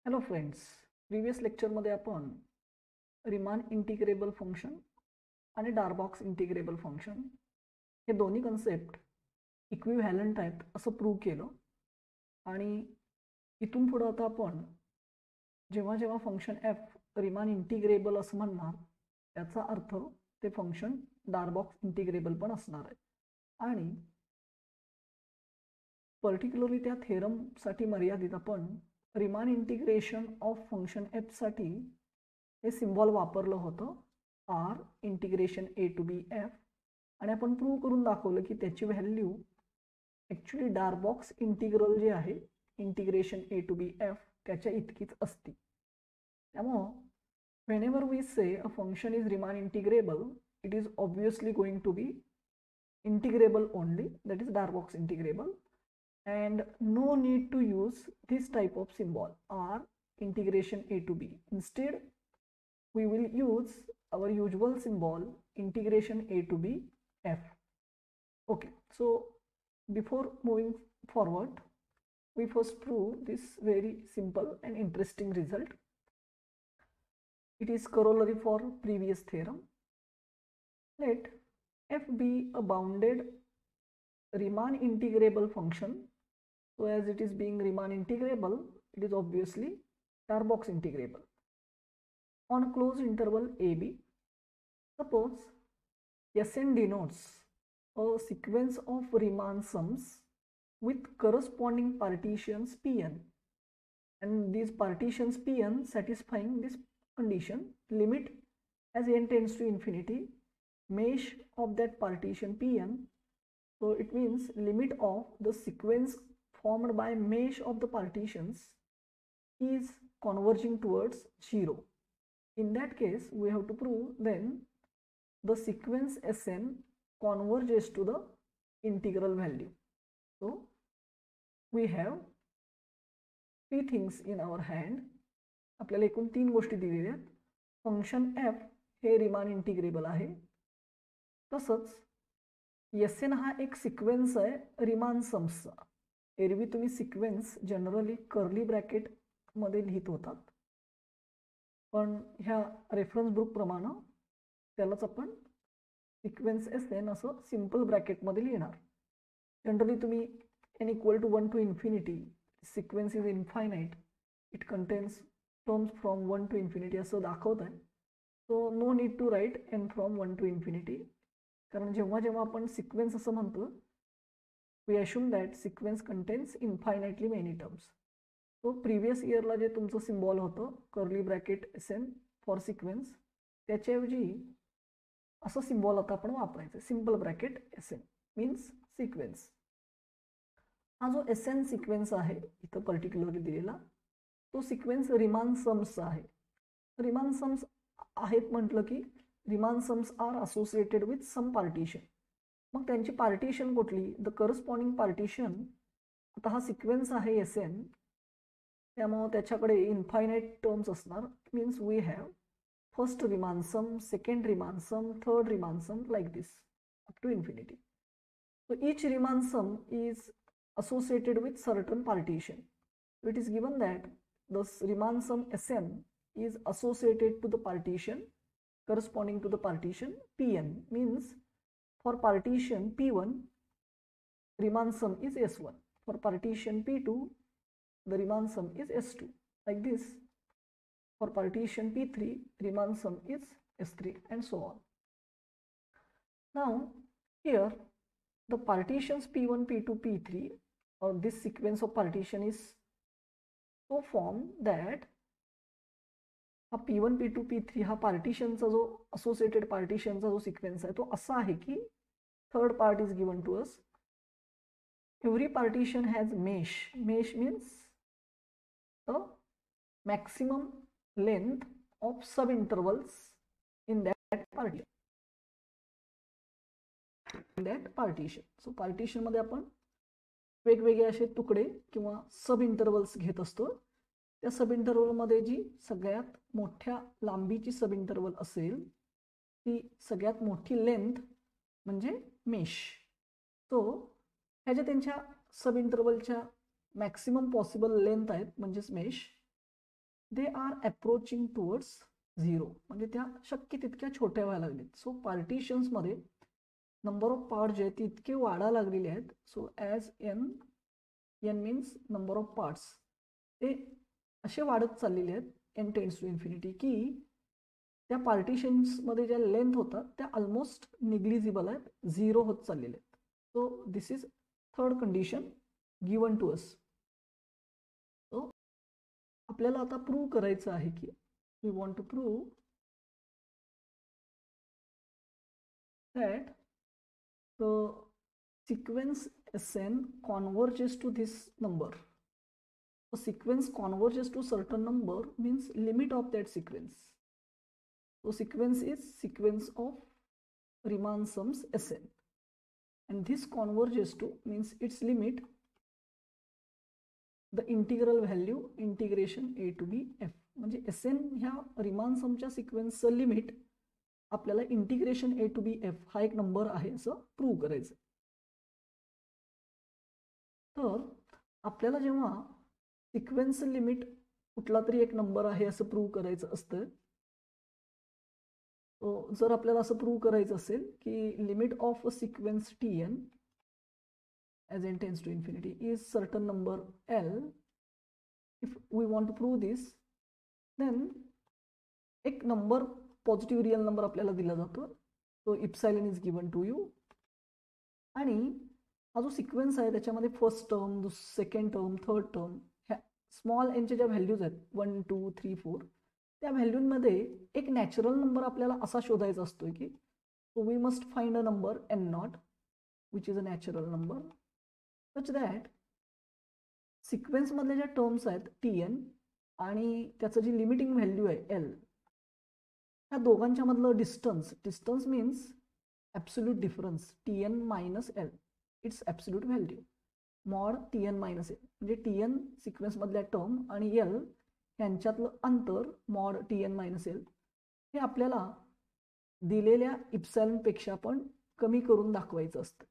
Hello friends, previous लेक्चरमध्ये आपण Riemann integrable function आणि डार्बॉक्स इंटिग्रेबल फंक्शन हे दोन्ही कन्सेप्ट इक्विव्हॅलंट आहेत असं प्रूव्ह केलं. आणि इथून पुढं आता आपण जेव्हा जेव्हा फंक्शन एफ रिमान इंटिग्रेबल असं म्हणणार त्याचा अर्थ ते फंक्शन डार्बॉक्स इंटिग्रेबल पण असणार आहे. आणि पर्टिक्युलरली त्या थेरमसाठी मर्यादित आपण Riemann integration of function f साठी हे सिम्बॉल वापरलं होतं R integration A to B f. आणि आपण प्रूव्ह करून दाखवलं की त्याची व्हॅल्यू ॲक्च्युली डार्बॉक्स इंटिग्रल जे आहे integration A to B f त्याच्या इतकीच असते. त्यामुळं whenever we say a function is Riemann integrable, it is obviously going to be integrable only, that is Darboux integrable, and no need to use this type of symbol R integration a to b. Instead we will use our usual symbol integration a to b f. Okay, so before moving forward we first prove this very simple and interesting result. It is corollary for previous theorem. Let f be a bounded Riemann integrable function. So as it is being Riemann integrable, it is obviously Darboux integrable on a closed interval AB. Suppose Sn denotes a sequence of Riemann sums with corresponding partitions Pn, and these partitions Pn satisfying this condition, limit as n tends to infinity mesh of that partition Pn. So it means limit of the sequence formed by mesh of the partitions is converging towards 0. In that case we have to prove then the sequence Sn converges to the integral value. So we have three things in our hand. आपल्याला एकूण तीन गोष्टी दिलेल्या आहेत. Function F हे Riemann integrable आहे, तसंच Sn हा एक सिक्वेन्स आहे रिमान सम्सचा. एरवी तुम्ही सिक्वेन्स जनरली कर्ली ब्रॅकेट मध्ये लिहित होतात, पण ह्या रेफरन्स बुक प्रमाणे त्यालाच आपण सिक्वेन्स Sn असं सिंपल ब्रॅकेटमध्ये लिहिणार. जनरली तुम्ही n = 1 to infinity, sequence is infinite, it contains terms from 1 to infinity असं दाखवत आहे. So no need to write n from 1 to infinity, कारण जेव्हा जेव्हा आपण सिक्वेन्स असं म्हणतो we assume that sequence contains infinitely many terms. So previous इयरला जे तुमचं सिम्बॉल होतं curly bracket Sn for sequence, त्याच्याऐवजी असं सिम्बॉल आता आपण वापरायचं, simple bracket Sn means sequence. हा जो Sn सिक्वेन्स आहे इथं पर्टिक्युलरली दिलेला, तो सिक्वेन्स रिमान सम्सचा आहे. रिमान सम्स आहेत म्हटलं की Riemann sums are associated with some partition. मग त्यांची पार्टिशन कुठली? The corresponding partition. आता हा सिक्वेन्स आहे Sn, त्यामुळे त्याच्याकडे इनफायनाइट टर्म्स असणार. Means we have first Riemann sum, second Riemann sum, third Riemann sum, like this up to infinity. So each Riemann sum is associated with certain partition. So it is given that the Riemann sum Sn is associated to the partition corresponding to the partition Pn. Means for partition P1 Riemann sum is S1, for partition P2 the Riemann sum is S2, like this. For partition P3 Riemann sum is S3, and so on. Now here the partitions P1, P2, P3, or this sequence of partition is so formed that हा P1, P2, P3 हा पार्टिशनचा जो associated पार्टिशनचा जो sequence आहे तो असा आहे की third part is given to us. Every partition has mesh. Mesh means the maximum length of sub intervals in that partition. So partition मध्ये आपण वेगवेगळे असे तुकडे किंवा सब इंटरवल्स घेत असतो. त्या सब इंटरवल मध्ये जी सगळ्यात मोठ्या लांबीची सब इंटरवल असेल ती सगळ्यात मोठी लेंथ म्हणजे मेश. तो ह्याच्या त्यांच्या सब इंटरवलच्या मॅक्सिमम पॉसिबल लेंथ आहेत म्हणजेच mesh. They are approaching towards 0, म्हणजे त्या शक्य तितक्या छोट्या व्हायला लागलेत. सो पार्टिशन्समध्ये नंबर ऑफ पार्ट जे आहेत ते इतके वाढायला लागलेले आहेत. So as n means number of parts, ते असे वाढत चाललेले आहेत एन टेंड्स टू इन्फिनिटी, की त्या पार्टिशन्समध्ये ज्या लेंथ होतात त्या ऑलमोस्ट निग्लिजिबल आहेत, 0 होत चाललेले आहेत. So this is third condition given to us. So आपल्याला आता प्रूव्ह करायचं आहे की we want to prove that the sequence Sn converges to this number. A sequence converges to certain number means limit of that sequence. So sequence is sequence of Riemann sums Sn, and this converges to means its limit the integral value integration a to b f. म्हणजे Sn ह्या Riemann समच्या सिक्वेन्सचं limit आपल्याला integration A to B f हा एक number आहे असं prove करायचं. तर आपल्याला जेव्हा सिक्वेन्स लिमिट कुठला तरी एक नंबर आहे असं प्रूव्ह करायचं असतं, जर आपल्याला असं प्रूव्ह करायचं असेल की limit of a sequence t n as n tends to infinity is certain number L, if we want to prove this, then एक नंबर पॉझिटिव्ह रिअल नंबर आपल्याला दिला जातो, तो इप्सायलन इज गिवन टू यू, आणि हा जो सिक्वेन्स आहे त्याच्यामध्ये first term, second term, third term, ह्या स्मॉल एनच्या ज्या व्हॅल्यूज आहेत 1 2 3 4, त्या व्हॅल्यूंमध्ये एक नॅचरल नंबर आपल्याला असा शोधायचा असतो की so we must find a number N naught which is a natural number such that सिक्वेन्समधल्या ज्या टर्म्स आहेत टी एन आणि त्याचं जी लिमिटिंग व्हॅल्यू आहे एल, ह्या दोघांच्या मधलं distance means absolute difference T N minus L, it's absolute value mod T N minus L, म्हणजे टी एन सिक्वेन्समधल्या टर्म आणि एल यांच्यातलं अंतर mod T N minus L हे आपल्याला दिलेल्या इप्सॅलनपेक्षा पण कमी करून दाखवायचं असतं.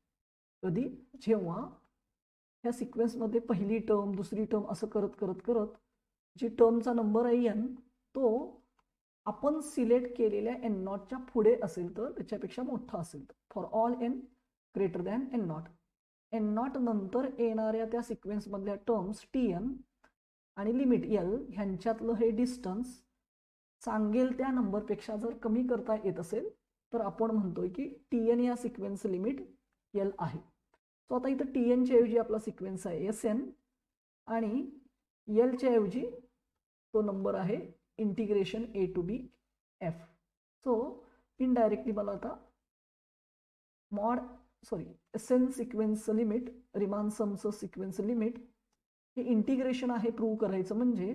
कधी? जेव्हा ह्या सिक्वेन्समध्ये पहिली टर्म, दुसरी टर्म असं करत करत करत जी टर्मचा नंबर आहे एन तो आपण सिलेक्ट केलेल्या एन नॉटच्या पुढे असेल तर त्याच्यापेक्षा मोठा असेल तर for all n greater than N naught. N naught नंतर येणाऱ्या त्या सिक्वेन्समधल्या टर्म्स टी एन आणि लिमिट एल ह्यांच्यातलं हे डिस्टन्स सांगेल त्या नंबरपेक्षा जर कमी करता येत असेल तर आपण म्हणतोय की टी एन या सिक्वेन्स लिमिट एल आहे. सो आता इथं टी एनच्या ऐवजी आपला सिक्वेन्स आहे एस एन आणि एलच्या ऐवजी तो नंबर आहे integration A to B F. So indirectly मला आता एस एन सिक्वेन्सचं लिमिट, रिमान समचं सिक्वेन्सचं लिमिट हे इंटिग्रेशन आहे प्रूव्ह करायचं, म्हणजे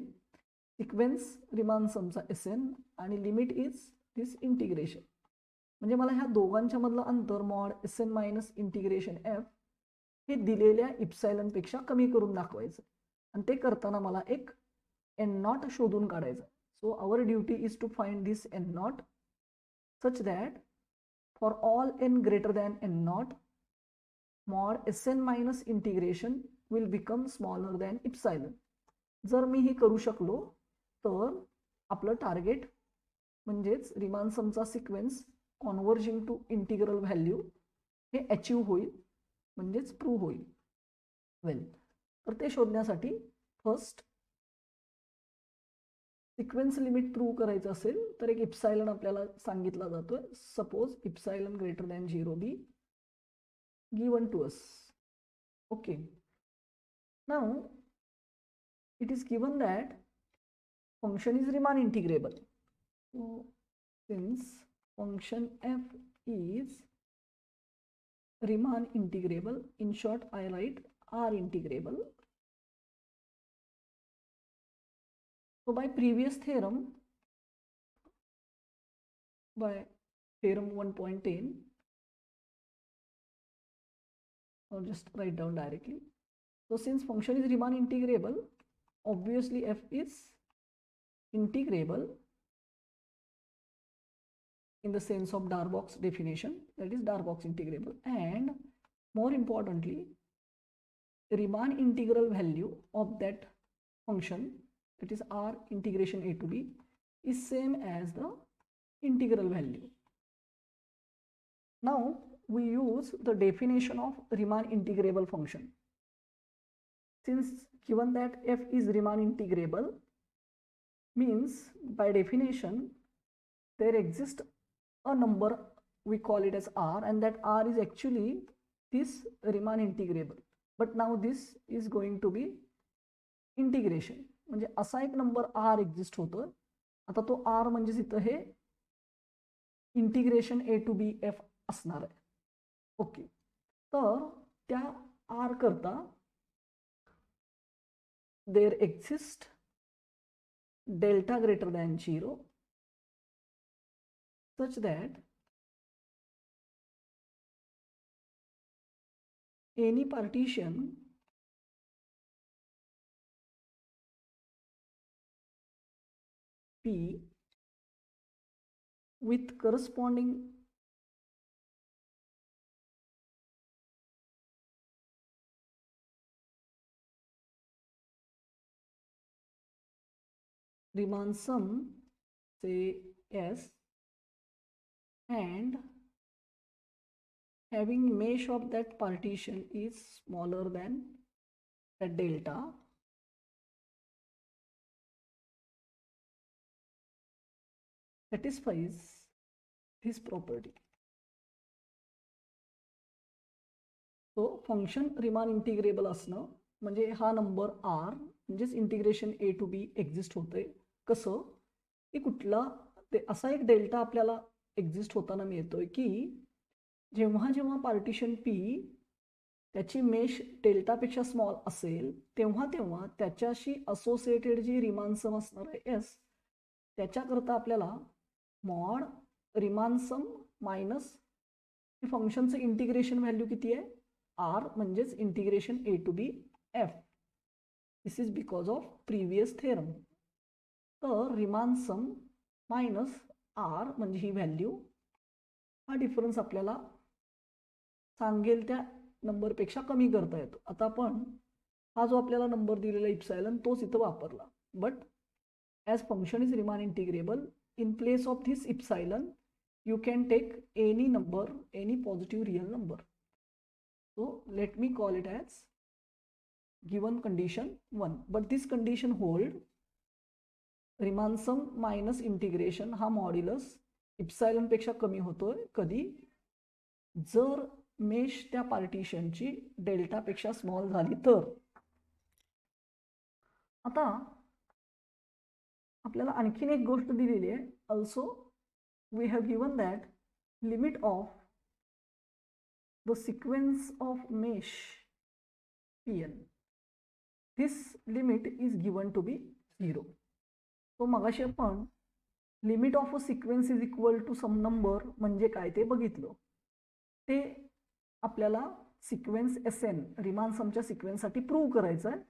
सिक्वेन्स रिमान समचा एस एन आणि लिमिट इज दिस इंटिग्रेशन. म्हणजे मला ह्या दोघांच्या मधलं अंतर mod S N minus integration F हे दिलेल्या इप्सायलनपेक्षा कमी करून दाखवायचं, आणि ते करताना मला एक एन नॉट शोधून काढायचं. So our duty is to find this n naught such that for all n greater than n naught mod Sn minus integration will become smaller than epsilon. जर मी हे करू शकलो तर आपलं टार्गेट म्हणजेच रिमान समचा sequence converging to integral value हे achieve होईल, म्हणजेच प्रूव्ह होईल. वेल, तर ते शोधण्यासाठी फर्स्ट सिक्वेन्स लिमिट प्रूव्ह करायचं असेल तर एक इप्सायलन आपल्याला सांगितला जातोय. Suppose epsilon greater than 0 be given to us. Okay, now it is given that function is Riemann integrable. Since function F is Riemann integrable, in short I write R integrable. So by previous theorem, by theorem 1.10, or just write down directly. So since function is Riemann integrable, obviously f is integrable in the sense of Darboux definition, that is Darboux integrable, and more importantly, the Riemann integral value of that function that is r integration a to b is same as the integral value. Now we use the definition of Riemann integrable function. Since given that f is Riemann integrable, means by definition there exists a number, we call it as r, and that r is actually this Riemann integrable. But now this is going to be integration, म्हणजे असा एक number r exist होतो. आता तो r म्हणजे इथं हे integration a to b f असणार आहे. ओके, तर त्या r करता there exist delta greater than 0 such that any partition P with corresponding Riemann sum, say S, and having mesh of that partition is smaller than that delta, satisfies this property. So function Riemann integrable असणं म्हणजे हा number r म्हणजेच integration a to b exist होते. कसं की कुठला ते असा एक डेल्टा आपल्याला एक्झिस्ट होताना मिळतोय की जेव्हा जेव्हा पार्टिशन p त्याची मेश डेल्टापेक्षा स्मॉल असेल तेव्हा तेव्हा त्याच्याशी असोसिएटेड जी रिमान सम असणार आहे s, त्याच्याकरता आपल्याला मॉड रिमान सम मायनस हे फंक्शनचं इंटिग्रेशन व्हॅल्यू किती आहे r, म्हणजेच integration a to b f. This is because of previous theorem. तर रिमान सम मायनस r म्हणजे ही व्हॅल्यू, हा डिफरन्स आपल्याला सांगेल त्या नंबरपेक्षा कमी करता येतो. आता आपण हा जो आपल्याला नंबर दिलेला इप्सायलन तोच इथं वापरला. But as function is Riemann integrable, in place of this epsilon you can take any number, any positive real number. So let me call it as given condition 1, but this condition hold Riemann sum minus integration हा modulus इप्सायलन पेक्षा कमी होतोय कधी, जर mesh त्या पार्टिशनची delta पेक्षा small झाली तर. आता आपल्याला आणखीन एक गोष्ट दिलेली आहे. Also we have given that limit of the sequence of mesh pn, this limit is given to be 0. तो मगाशी आपण limit of a sequence is equal to some number म्हणजे काय ते बघितलं. ते आपल्याला सिक्वेन्स SN रिमान समच्या सिक्वेन्ससाठी प्रूव्ह करायचं आहे.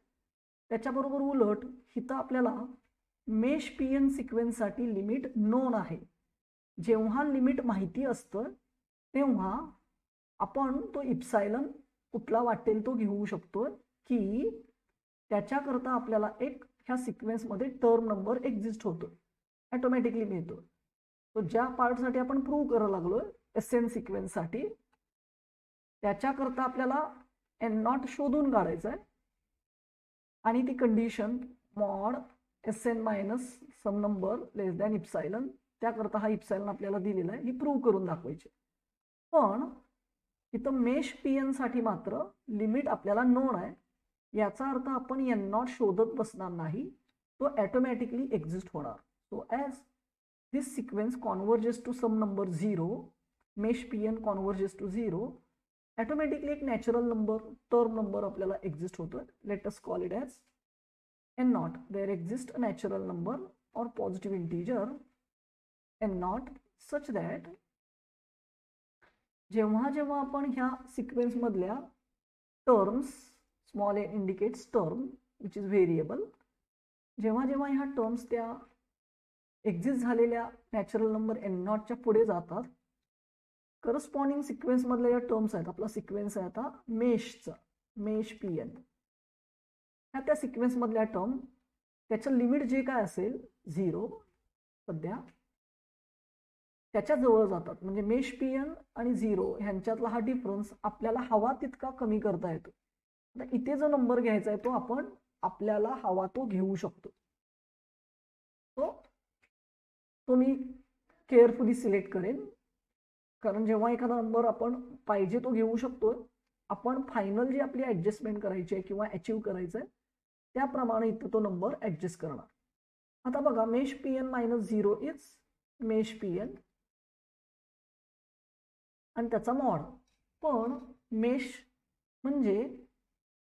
त्याच्याबरोबर उलट इथं आपल्याला मेश pn सिक्वेन्ससाठी लिमिट नोन आहे. जेव्हा लिमिट माहिती असतं तेव्हा आपण तो इप्सायलन कुठला वाटेल तो घेऊ शकतो की त्याच्याकरता आपल्याला एक ह्या सिक्वेन्समध्ये टर्म नंबर एक्झिस्ट होतो, ॲटोमॅटिकली मिळतो. तो ज्या पार्टसाठी आपण प्रूव्ह करायला लागलोय SN सिक्वेन्ससाठी, त्याच्याकरता आपल्याला n0 शोधून काढायचं आहे आणि ती कंडिशन मॉड SN मायनस सम नंबर लेस दॅन इप्सायलन, त्याकरता हा इप्सायलन आपल्याला दिलेला आहे, ही प्रूव्ह करून दाखवायची. पण इथं मेश pn साठी मात्र लिमिट आपल्याला नोन आहे. याचा अर्थ आपण n0 शोधत बसणार नाही, तो ॲटोमॅटिकली एक्झिस्ट होणार. So as this sequence converges to some number 0, mesh pn converges to 0, automatically एक नॅचरल नंबर टर्म नंबर आपल्याला एक्झिस्ट होतोय. Let us call it as n0. There exists a natural number or positive integer n0 such that जेव्हा जेव्हा आपण ह्या sequence मधल्या terms, small a indicates term which is variable, जेव्हा जेव्हा ह्या टर्म्स त्या एक्झिस्ट झालेल्या नॅचरल नंबर n0 च्या पुढे जातात, करस्पॉन्डिंग सिक्वेन्स मधल्या या टर्म्स आहेत, आपला सिक्वेन्स आहे आता मेशचा, मेश pn, ह्या त्या सिक्वेन्स मधल्या टर्म त्याचं लिमिट जे काय असेल 0 सध्या त्याच्या जवळ जातात. म्हणजे मेश पीएन आणि 0 ह्यांच्यातला हा डिफरन्स आपल्याला हवा तितका कमी करता येतो. आता इथे जो नंबर घ्यायचा आहे तो आपण आपल्याला हवा तो घेऊ शकतो. तो मी केअरफुली सिलेक्ट करेन, कारण जेव्हा एखादा नंबर आपण पाहिजे तो घेऊ शकतो, आपण फायनल जी आपली ऍडजस्टमेंट करायची आहे किंवा अचीव करायचं आहे त्याप्रमाणे इथं तो नंबर ऍडजस्ट करणार. आता बघा mesh PN minus 0 is mesh PN आणि त्याचा मॉड. पण मेश म्हणजे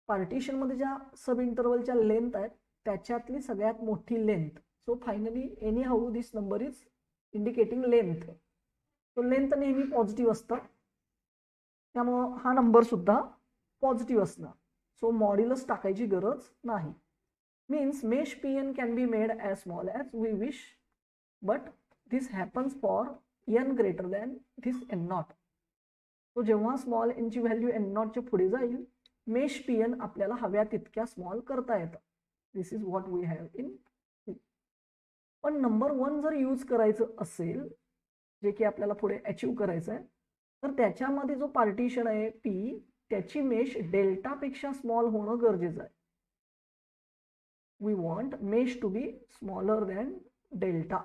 पार्टिशनमध्ये ज्या सब इंटरवलच्या लेंथ आहेत त्याच्यातली सगळ्यात मोठी length. So finally any how this number is indicating length. तो लेंथ नेहमी पॉझिटिव्ह असतं, त्यामुळं हा नंबर सुद्धा पॉझिटिव्ह असणार. सो मॉड्युलस टाकायची गरज नाही. Means mesh p n can be made as small as we wish, but this happens for N greater than this N naught. तो जेव्हा स्मॉल एनची व्हॅल्यू एन नॉटच्या पुढे जाईल मेश पीएन आपल्याला हव्या तितक्या स्मॉल करता येतं. This is what we have in. पण नंबर 1 जर यूज करायचं असेल, जे की आपल्याला पुढे अचीव करायचं आहे, तर त्याच्यामध्ये जो पार्टिशन आहे पी त्याची मेश डेल्टापेक्षा स्मॉल होणं गरजेचं आहे. We want mesh to be smaller than delta.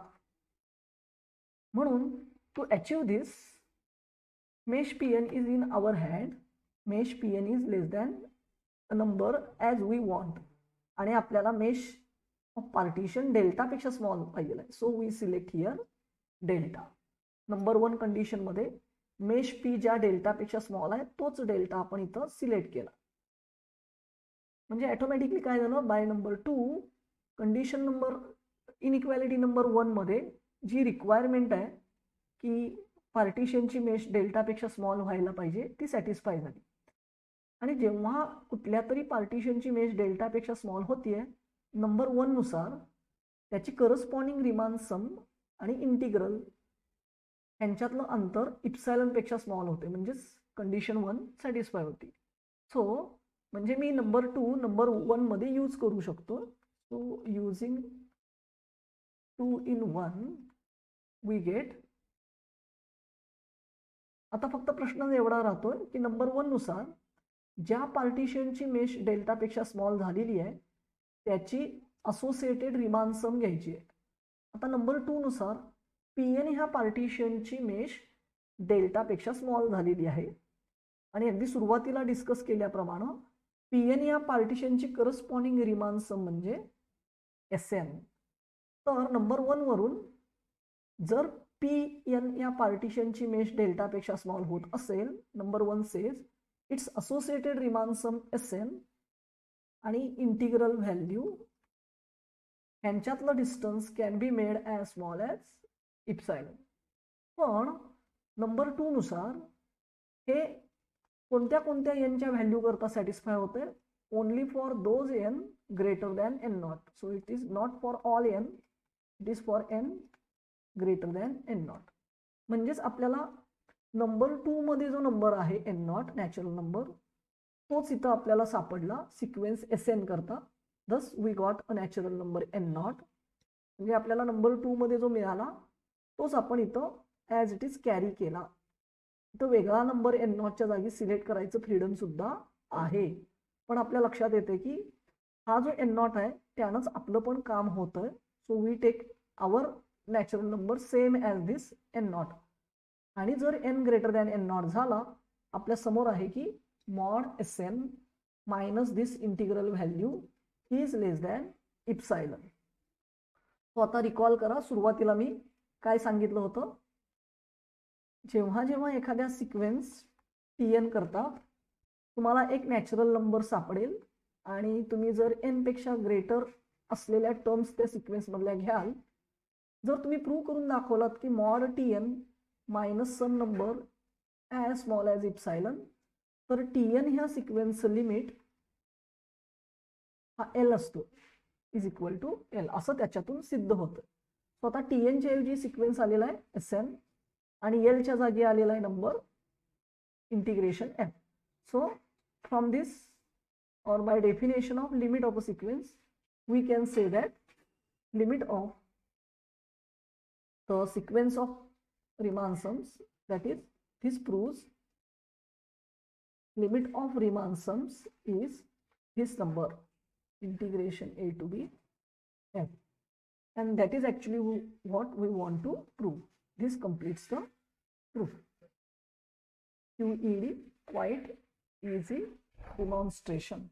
म्हणून to achieve this mesh pn is in our hand. mesh pn is less than a number as we want आणि आपल्याला mesh partition delta पेक्षा small पाहिजे आहे. So we select here delta. Number 1 condition मध्ये mesh p ज्या delta पेक्षा small आहे तोच डेल्टा आपण इथं सिलेक्ट केला. म्हणजे ऑटोमॅटिकली काय झालं, by number 2 condition number inequality number 1 मध्ये जी रिक्वायरमेंट आहे की पार्टिशनची मेश डेल्टापेक्षा स्मॉल व्हायला पाहिजे ती सॅटिस्फाय झाली. आणि जेव्हा कुठल्या तरी पार्टिशनची मेश डेल्टापेक्षा स्मॉल होतीये नंबर 1 नुसार त्याची करस्पॉन्डिंग रिमान सम आणि इंटिग्रल यांच्यातलं अंतर इप्सायलनपेक्षा स्मॉल होते, म्हणजेच कंडिशन 1 सॅटिस्फाय होती. सो म्हणजे मी नंबर 2 नंबर 1 मध्ये यूज करू शकतो. So using 2 in 1 we get. आता फक्त प्रश्न एवढा राहतोय की नंबर 1 नुसार ज्या पार्टिशनची मेश डेल्टापेक्षा स्मॉल झालेली आहे त्याची असोसिएटेड रिमान सम घ्यायची आहे. आता नंबर 2 नुसार पीएन ह्या पार्टिशनची मेश डेल्टापेक्षा स्मॉल झालेली आहे आणि अगदी सुरुवातीला डिस्कस केल्याप्रमाणे पीएन या पार्टिशनची करस्पॉन्डिंग रिमान सम म्हणजे एसएन. तर नंबर 1 वरून जर पीएन या पार्टिशनची मेश डेल्टापेक्षा स्मॉल होत असेल, number 1 says it's associated Riemann sum SN आणि इंटिग्रल व्हॅल्यू यांच्यातलं distance can be made as small as epsilon. पण नंबर 2 नुसार हे कोणत्या कोणत्या एनच्या व्हॅल्यू करता सॅटिस्फाय होते, only for those N greater than N naught. So it is not for all N, it is for N greater than N naught. म्हणजेच आपल्याला नंबर 2 मध्ये जो नंबर आहे एन नॉट नॅचरल नंबर तोच इथं आपल्याला सापडला सिक्वेन्स एस एन करता. Thus we got a natural number N naught. म्हणजे आपल्याला नंबर 2 मध्ये जो मिळाला तोच आपण इथं ॲज इट इज कॅरी केला. इथं वेगळा नंबर एन नॉटच्या जागी सिलेक्ट करायचं फ्रीडम सुद्धा आहे. पण आपल्या लक्षात येते की हा जो एन नॉट आहे त्यानंच आपलं पण काम होतंय. So we take our natural number same as this N naught. आणि जर N greater than N naught झाला आपल्या समोर आहे की mod S N minus this integral value is less than epsilon. तो आता रिकॉल करा, सुरुवातीला मी काय सांगितलं होतं, जेव्हा जेव्हा एखाद्या सिक्वेन्स टी एन करता तुम्हाला एक नॅचरल नंबर सापडेल आणि तुम्ही जर एन पेक्षा ग्रेटर असलेल्या टर्म्स त्या सिक्वेन्समधल्या घ्याल, जर तुम्ही प्रूव्ह करून दाखवलात की मॉड टी एन मायनस सम नंबर ॲज स्मॉल ॲज इप्सायलन, तर टी एन ह्या सिक्वेन्सचं लिमिट हा एल असतो इज इक्वल टू एल असं त्याच्यातून सिद्ध होतं. सो आता टी एनच्या ऐवजी सिक्वेन्स आलेला आहे एस एन आणि एलच्या जागी आलेला आहे number integration F. So from this or by definition of limit of a sequence we can say that limit of the sequence of Riemann sums, that is, this proves limit of Riemann sums is this number, integration a to b f, and that is actually what we want to prove. This completes the proof. QED, quite easy demonstration.